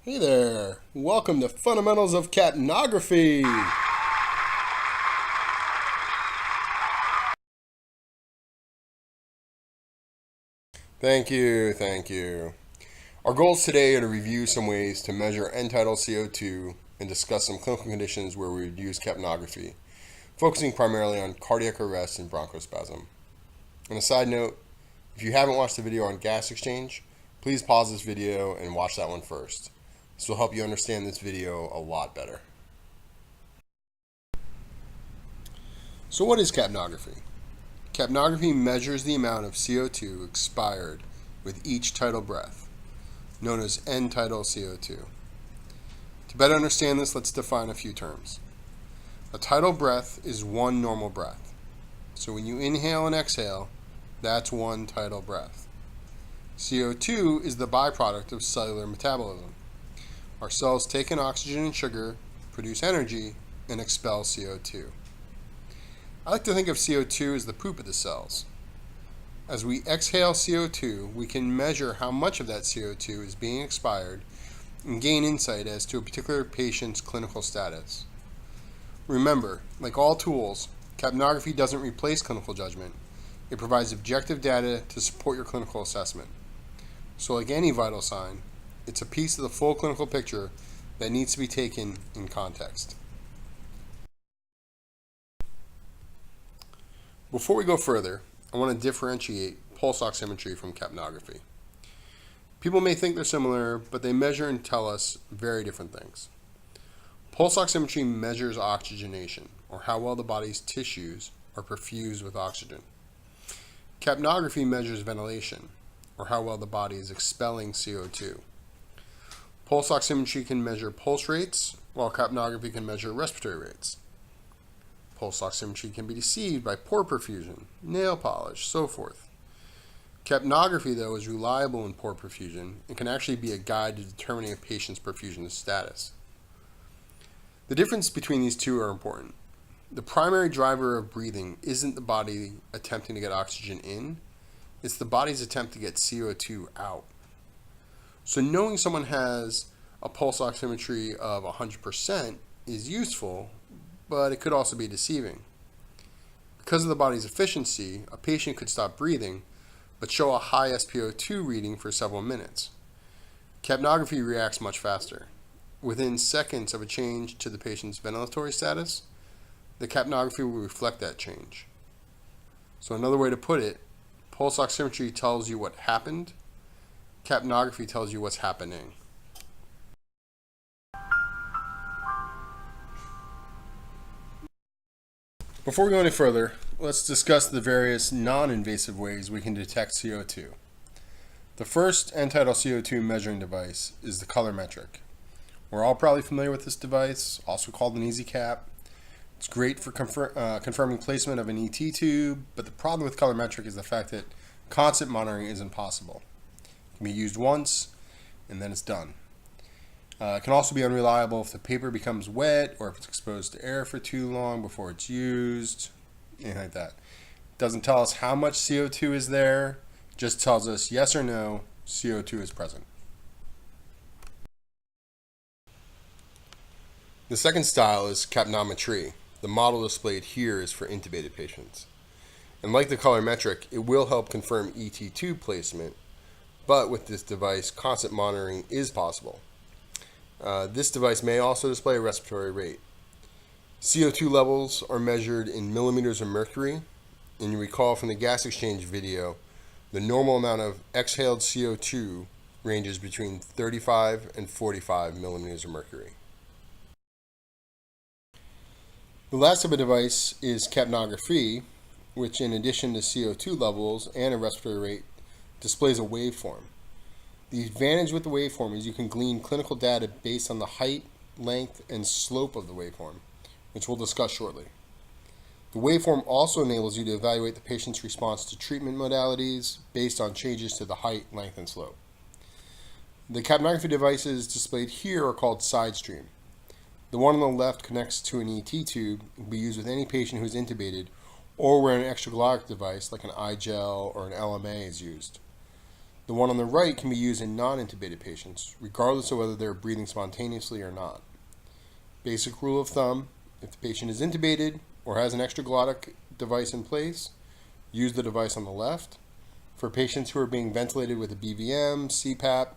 Hey there, welcome to Fundamentals of Capnography. Thank you. Our goals today are to review some ways to measure end-tidal CO2 and discuss some clinical conditions where we would use capnography, focusing primarily on cardiac arrest and bronchospasm. On a side note, if you haven't watched the video on gas exchange, please pause this video and watch that one first. This will help you understand this video a lot better. So what is capnography? Capnography measures the amount of CO2 expired with each tidal breath, known as end-tidal CO2. To better understand this, let's define a few terms. A tidal breath is one normal breath. So when you inhale and exhale, that's one tidal breath. CO2 is the byproduct of cellular metabolism. Our cells take in oxygen and sugar, produce energy, and expel CO2. I like to think of CO2 as the poop of the cells. As we exhale CO2, we can measure how much of that CO2 is being expired and gain insight as to a particular patient's clinical status. Remember, like all tools, capnography doesn't replace clinical judgment. It provides objective data to support your clinical assessment. So like any vital sign, it's a piece of the full clinical picture that needs to be taken in context. Before we go further, I want to differentiate pulse oximetry from capnography. People may think they're similar, but they measure and tell us very different things. Pulse oximetry measures oxygenation, or how well the body's tissues are perfused with oxygen. Capnography measures ventilation, or how well the body is expelling CO2. Pulse oximetry can measure pulse rates, while capnography can measure respiratory rates. Pulse oximetry can be deceived by poor perfusion, nail polish, so forth. Capnography, though, is reliable in poor perfusion and can actually be a guide to determining a patient's perfusion status. The difference between these two are important. The primary driver of breathing isn't the body attempting to get oxygen in, it's the body's attempt to get CO2 out. So knowing someone has a pulse oximetry of 100% is useful, but it could also be deceiving. Because of the body's efficiency, a patient could stop breathing, but show a high SpO2 reading for several minutes. Capnography reacts much faster. Within seconds of a change to the patient's ventilatory status, the capnography will reflect that change. So another way to put it, pulse oximetry tells you what happened, capnography tells you what's happening. Before we go any further, let's discuss the various non-invasive ways we can detect CO2. The first end-tidal CO2 measuring device is the colorimetric. We're all probably familiar with this device, also called an easy cap. It's great for confirming placement of an ET tube, but the problem with colorimetric is the fact that constant monitoring isn't possible. It can be used once, and then it's done. It can also be unreliable if the paper becomes wet or if it's exposed to air for too long before it's used, anything like that. It doesn't tell us how much CO2 is there, it just tells us yes or no, CO2 is present. The second style is capnometry. The model displayed here is for intubated patients. And like the colorimetric, it will help confirm ET tube placement, but with this device, constant monitoring is possible. This device may also display a respiratory rate. CO2 levels are measured in millimeters of mercury, and you recall from the gas exchange video, the normal amount of exhaled CO2 ranges between 35 and 45 millimeters of mercury. The last type of device is capnography, which in addition to CO2 levels and a respiratory rate, displays a waveform. The advantage with the waveform is you can glean clinical data based on the height, length, and slope of the waveform, which we'll discuss shortly. The waveform also enables you to evaluate the patient's response to treatment modalities based on changes to the height, length, and slope. The capnography devices displayed here are called side stream. The one on the left connects to an ET tube and can be used with any patient who is intubated or where an extraglottic device like an iGel or an LMA is used. The one on the right can be used in non-intubated patients, regardless of whether they're breathing spontaneously or not. Basic rule of thumb, if the patient is intubated or has an extraglottic device in place, use the device on the left. For patients who are being ventilated with a BVM, CPAP,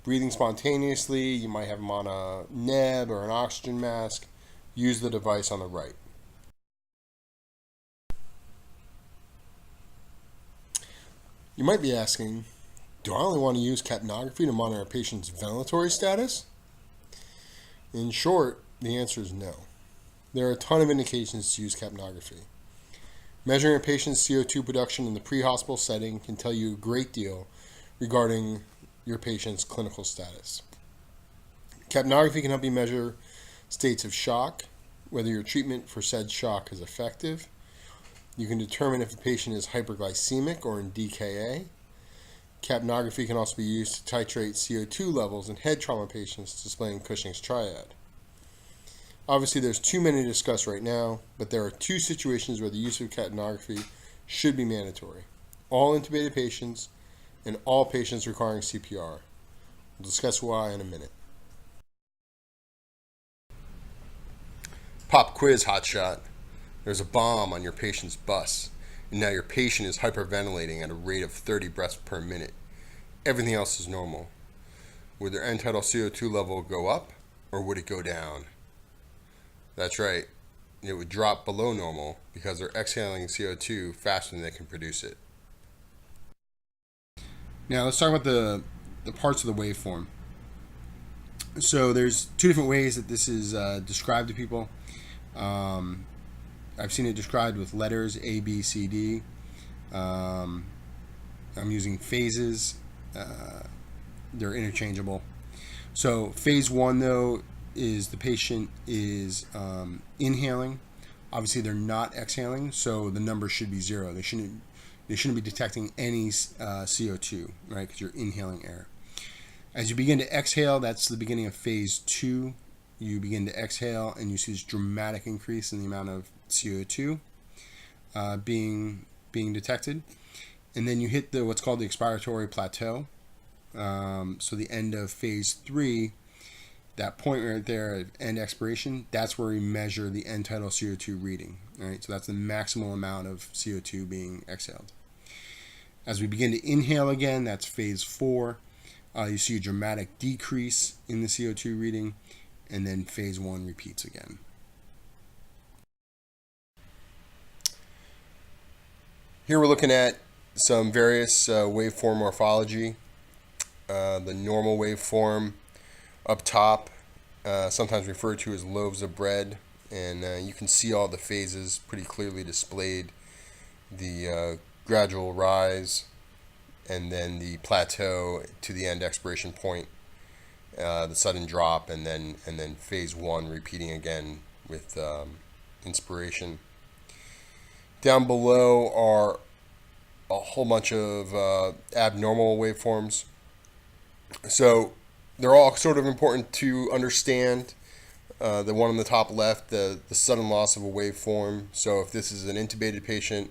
breathing spontaneously, you might have them on a neb or an oxygen mask, use the device on the right. You might be asking, do I only want to use capnography to monitor a patient's ventilatory status? In short, the answer is no. There are a ton of indications to use capnography. Measuring a patient's CO2 production in the pre-hospital setting can tell you a great deal regarding your patient's clinical status. Capnography can help you measure states of shock, whether your treatment for said shock is effective. You can determine if a patient is hyperglycemic or in DKA. Capnography can also be used to titrate CO2 levels in head trauma patients displaying Cushing's triad. Obviously, there's too many to discuss right now, but there are two situations where the use of capnography should be mandatory. All intubated patients and all patients requiring CPR. We'll discuss why in a minute. Pop quiz hotshot. There's a bomb on your patient's bus, and now your patient is hyperventilating at a rate of 30 breaths per minute. Everything else is normal. Would their end-tidal CO2 level go up, or would it go down? That's right. It would drop below normal because they're exhaling CO2 faster than they can produce it. Now let's talk about the parts of the waveform. So there's two different ways that this is described to people. I've seen it described with letters A, B, C, D. I'm using phases. They're interchangeable. So phase one, though, is the patient is inhaling. Obviously, they're not exhaling, so the number should be zero. They shouldn't be detecting any CO2, right? Because you're inhaling air. As you begin to exhale, that's the beginning of phase two. You begin to exhale, and you see this dramatic increase in the amount of CO2 being detected, and then you hit what's called the expiratory plateau. So the end of phase three, that point right there, end expiration, that's where we measure the end-tidal CO2 reading. Right, so that's the maximum amount of CO2 being exhaled. As we begin to inhale again, that's phase four. You see a dramatic decrease in the CO2 reading, and then phase one repeats again. Here we're looking at some various waveform morphology. The normal waveform up top, sometimes referred to as loaves of bread, and you can see all the phases pretty clearly displayed. The gradual rise, and then the plateau to the end expiration point, the sudden drop, and then phase one repeating again with inspiration. Down below are a whole bunch of abnormal waveforms. So they're all sort of important to understand. The one on the top left, the sudden loss of a waveform. So if this is an intubated patient,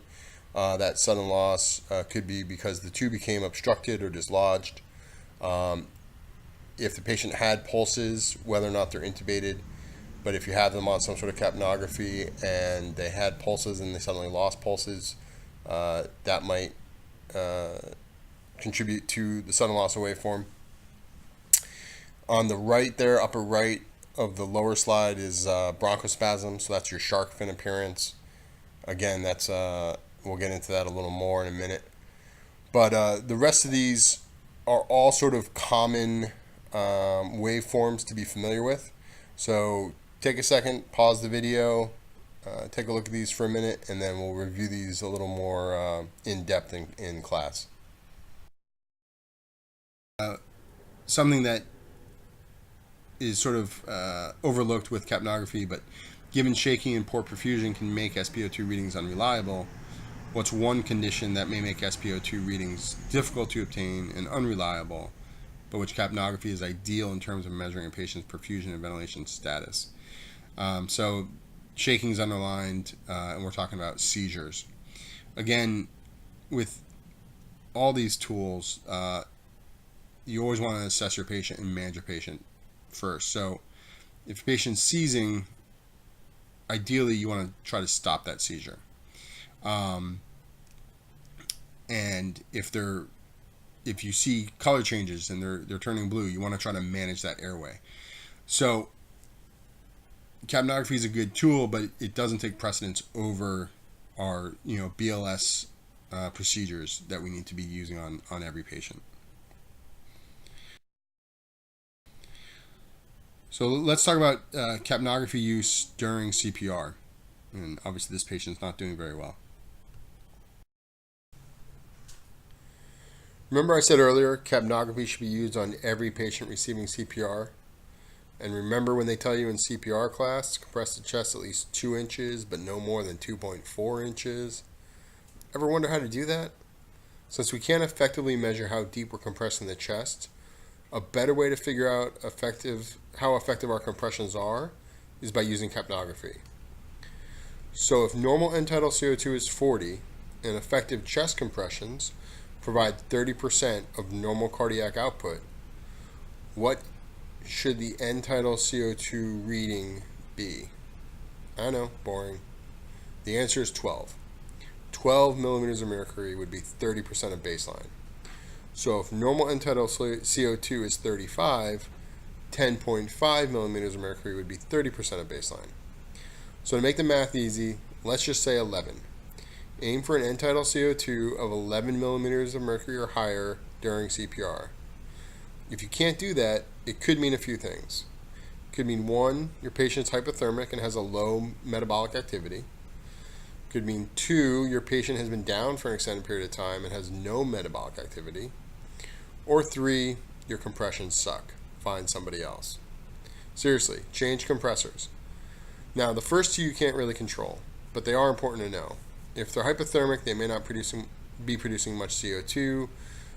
that sudden loss could be because the tube became obstructed or dislodged. If the patient had pulses, whether or not they're intubated, but if you have them on some sort of capnography and they had pulses and they suddenly lost pulses, that might contribute to the sudden loss of waveform. On the right there, upper right of the lower slide is bronchospasm, so that's your shark fin appearance. Again, that's we'll get into that a little more in a minute. But the rest of these are all sort of common waveforms to be familiar with. So take a second, pause the video, take a look at these for a minute, and then we'll review these a little more in depth in class. Something that is sort of overlooked with capnography, but given shaking and poor perfusion can make SpO2 readings unreliable. What's one condition that may make SpO2 readings difficult to obtain and unreliable, but which capnography is ideal in terms of measuring a patient's perfusion and ventilation status? So shaking is underlined, and we're talking about seizures. Again, with all these tools, you always want to assess your patient and manage your patient first. So if your patient's seizing, ideally you want to try to stop that seizure. And if you see color changes and they're turning blue, you want to try to manage that airway. So capnography is a good tool, but it doesn't take precedence over our BLS procedures that we need to be using on every patient. So let's talk about capnography use during CPR. And obviously this patient's not doing very well. Remember I said earlier, capnography should be used on every patient receiving CPR? And remember when they tell you in CPR class, compress the chest at least 2 inches, but no more than 2.4 inches? Ever wonder how to do that? Since we can't effectively measure how deep we're compressing the chest, a better way to figure out how effective our compressions are is by using capnography. So if normal end tidal CO2 is 40 and effective chest compressions provide 30% of normal cardiac output, what should the end tidal CO2 reading be? I know, boring. The answer is 12. 12 millimeters of mercury would be 30% of baseline. So if normal end tidal CO2 is 35, 10.5 millimeters of mercury would be 30% of baseline. So to make the math easy, let's just say 11. Aim for an end tidal CO2 of 11 millimeters of mercury or higher during CPR. If you can't do that, it could mean a few things. It could mean 1, your patient's hypothermic and has a low metabolic activity. It could mean 2, your patient has been down for an extended period of time and has no metabolic activity. Or 3, your compressions suck. Find somebody else. Seriously, change compressors. Now, the first 2 you can't really control, but they are important to know. If they're hypothermic, they may not be producing much CO2,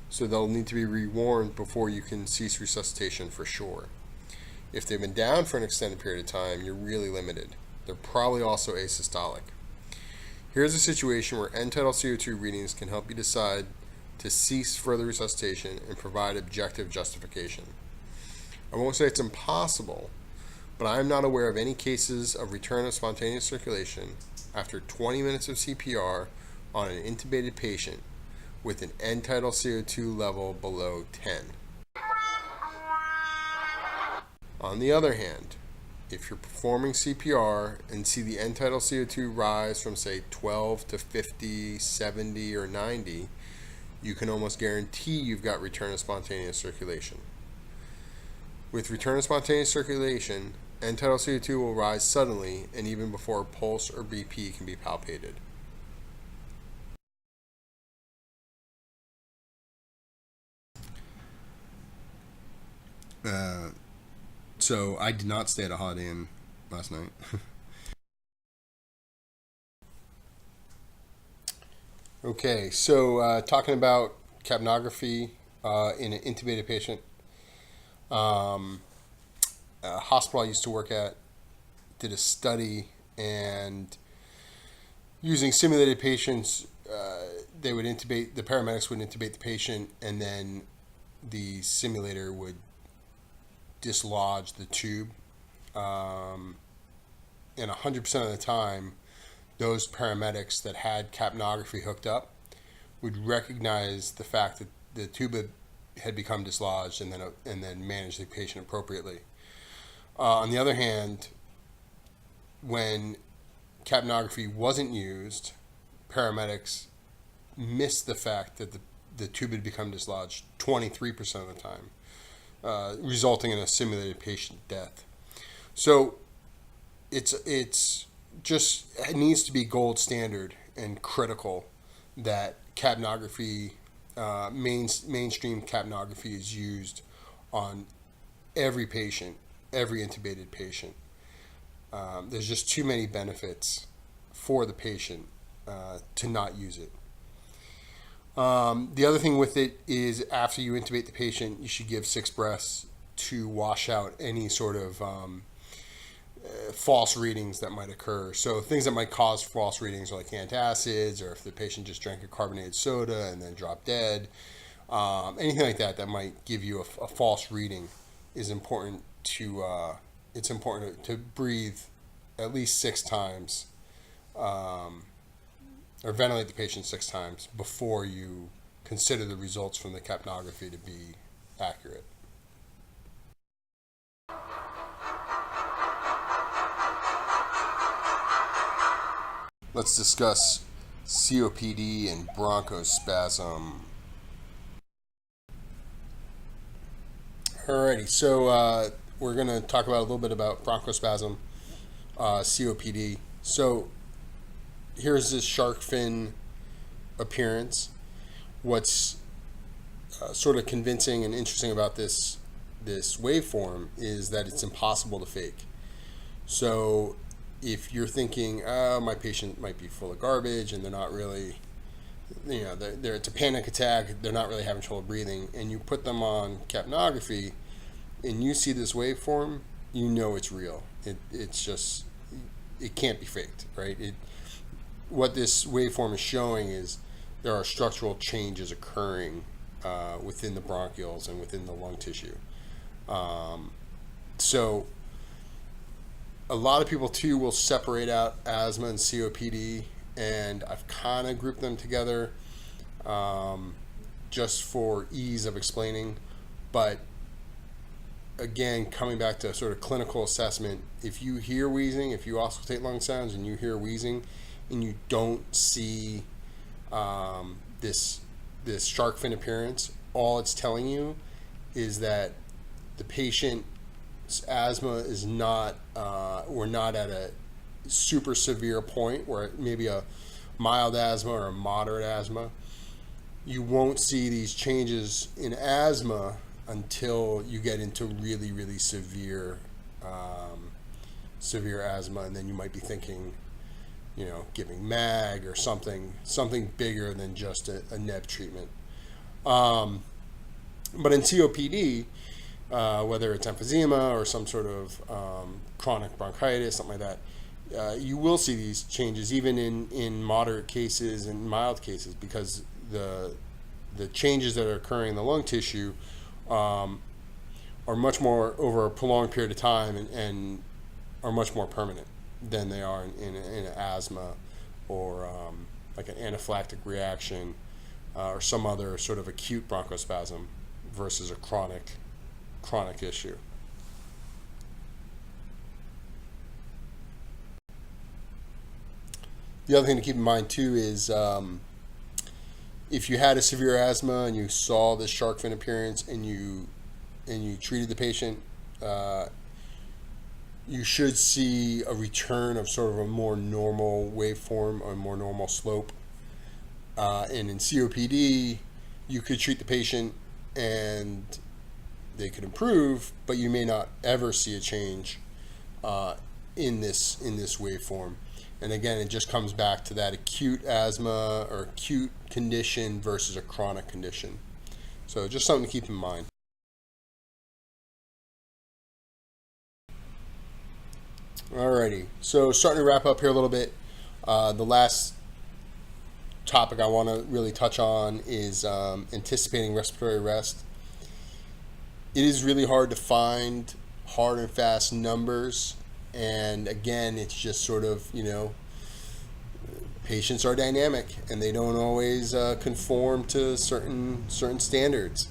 so they'll need to be rewarmed before you can cease resuscitation for sure. If they've been down for an extended period of time, you're really limited. They're probably also asystolic. Here's a situation where end tidal CO2 readings can help you decide to cease further resuscitation and provide objective justification. I won't say it's impossible, but I am not aware of any cases of return of spontaneous circulation after 20 minutes of CPR on an intubated patient with an end tidal CO2 level below 10. On the other hand, if you're performing CPR and see the end tidal CO2 rise from say 12 to 50, 70, or 90, you can almost guarantee you've got return of spontaneous circulation. With return of spontaneous circulation, end tidal CO2 will rise suddenly and even before pulse or BP can be palpated. So I did not stay at a Holiday Inn last night. Okay, so talking about capnography in an intubated patient. A hospital I used to work at did a study, and using simulated patients, the paramedics would intubate the patient, and then the simulator would dislodge the tube. And 100% of the time, those paramedics that had capnography hooked up would recognize the fact that the tube had become dislodged and then manage the patient appropriately. On the other hand, when capnography wasn't used, paramedics missed the fact that the tube had become dislodged 23% of the time, resulting in a simulated patient death. So it needs to be gold standard and critical that capnography, mainstream capnography, is used on every patient, every intubated patient. There's just too many benefits for the patient to not use it. The other thing with it is after you intubate the patient, you should give 6 breaths to wash out any sort of false readings that might occur. So things that might cause false readings are like antacids, or if the patient just drank a carbonated soda and then dropped dead. Anything like that that might give you a false reading is important to. It's important to breathe at least 6 times, or ventilate the patient 6 times before you consider the results from the capnography to be accurate. Let's discuss COPD and bronchospasm. Alrighty, so we're going to talk about a little bit about bronchospasm, COPD. So here's this shark fin appearance. What's sort of convincing and interesting about this waveform is that it's impossible to fake. So if you're thinking, oh, my patient might be full of garbage and they're not really, it's a panic attack, they're not really having trouble breathing, and you put them on capnography and you see this waveform, you know it's real. It's just, it can't be faked, right? What this waveform is showing is there are structural changes occurring within the bronchioles and within the lung tissue. So a lot of people too will separate out asthma and COPD, and I've kind of grouped them together just for ease of explaining. But again, coming back to sort of clinical assessment, if you hear wheezing, if you auscultate lung sounds and you hear wheezing and you don't see this shark fin appearance, all it's telling you is that the patient's asthma is not, we're not at a super severe point where maybe a mild asthma or a moderate asthma. You won't see these changes in asthma until you get into really, really severe asthma, and then you might be thinking, giving MAG or something bigger than just a NEB treatment. But in COPD, whether it's emphysema or some sort of chronic bronchitis, something like that, you will see these changes even in moderate cases and mild cases, because the changes that are occurring in the lung tissue are much more over a prolonged period of time and are much more permanent than they are in an asthma or like an anaphylactic reaction or some other sort of acute bronchospasm versus a chronic issue. The other thing to keep in mind too is if you had a severe asthma and you saw this shark fin appearance and you treated the patient, you should see a return of sort of a more normal waveform or a more normal slope. And in COPD, you could treat the patient and they could improve, but you may not ever see a change in this waveform. And again, it just comes back to that acute asthma or acute condition versus a chronic condition. So just something to keep in mind. Alrighty, so starting to wrap up here a little bit. The last topic I want to really touch on is anticipating respiratory arrest. It is really hard to find hard and fast numbers, and again, it's just sort of, patients are dynamic and they don't always conform to certain standards.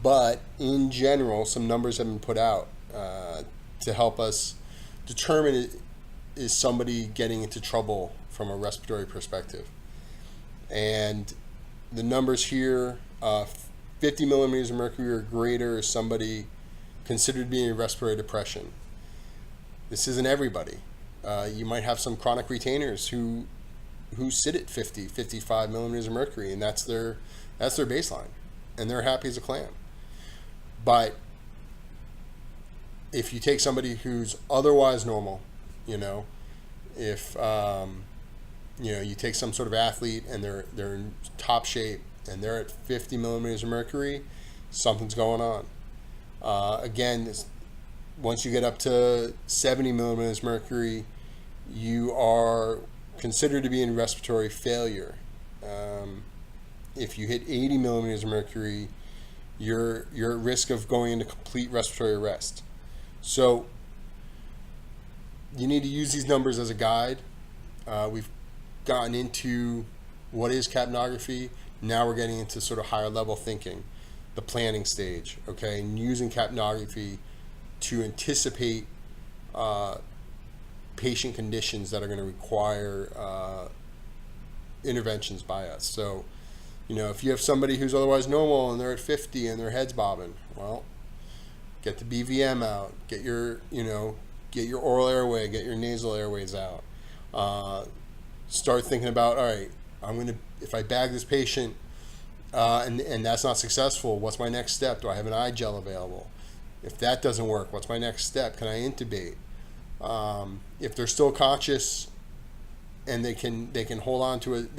But in general, some numbers have been put out to help us determine is somebody getting into trouble from a respiratory perspective. And the numbers here, 50 millimeters of mercury or greater is somebody considered to be in respiratory depression. This isn't everybody. You might have some chronic retainers who sit at 50, 55 millimeters of mercury, and that's their baseline, and they're happy as a clam. But if you take somebody who's otherwise normal, if you take some sort of athlete and they're in top shape and they're at 50 millimeters of mercury, something's going on. Again, once you get up to 70 millimeters mercury, you are considered to be in respiratory failure. If you hit 80 millimeters of mercury, you're at risk of going into complete respiratory arrest. So you need to use these numbers as a guide. We've gotten into what is capnography. Now we're getting into sort of higher level thinking, the planning stage, okay, and using capnography to anticipate patient conditions that are going to require interventions by us. So, if you have somebody who's otherwise normal and they're at 50 and their head's bobbing, well, get the BVM out, get your oral airway, get your nasal airways out. Start thinking about, all right, if I bag this patient and that's not successful, what's my next step? Do I have an eye gel available? If that doesn't work, what's my next step? Can I intubate? If they're still conscious and they can hold on to it,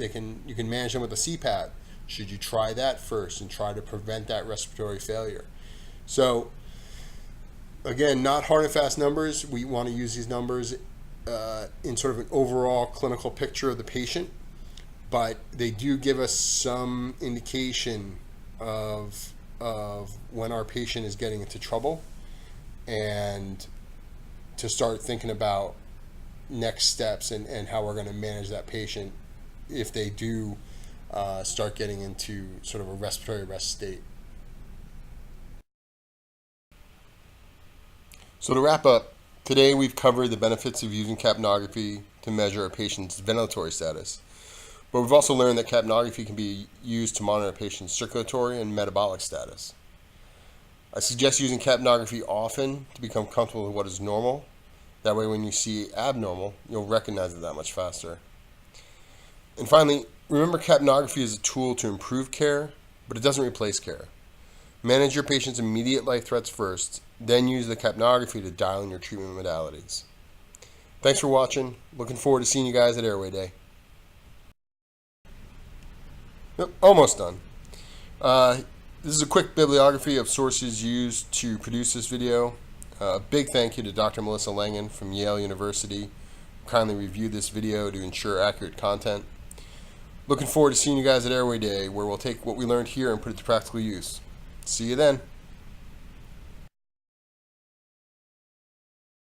you can manage them with a CPAP. Should you try that first and try to prevent that respiratory failure? So again, not hard and fast numbers. We want to use these numbers in sort of an overall clinical picture of the patient, but they do give us some indication of when our patient is getting into trouble, and to start thinking about next steps and how we're going to manage that patient if they do start getting into sort of a respiratory arrest state. So to wrap up, today we've covered the benefits of using capnography to measure a patient's ventilatory status, but we've also learned that capnography can be used to monitor a patient's circulatory and metabolic status. I suggest using capnography often to become comfortable with what is normal. That way when you see abnormal, you'll recognize it that much faster. And finally, remember, capnography is a tool to improve care, but it doesn't replace care. Manage your patient's immediate life threats first, then use the capnography to dial in your treatment modalities. Thanks for watching. Looking forward to seeing you guys at Airway Day. Yep, almost done. This is a quick bibliography of sources used to produce this video. A big thank you to Dr. Melissa Langen from Yale University, who kindly reviewed this video to ensure accurate content. Looking forward to seeing you guys at Airway Day, where we'll take what we learned here and put it to practical use. See you then.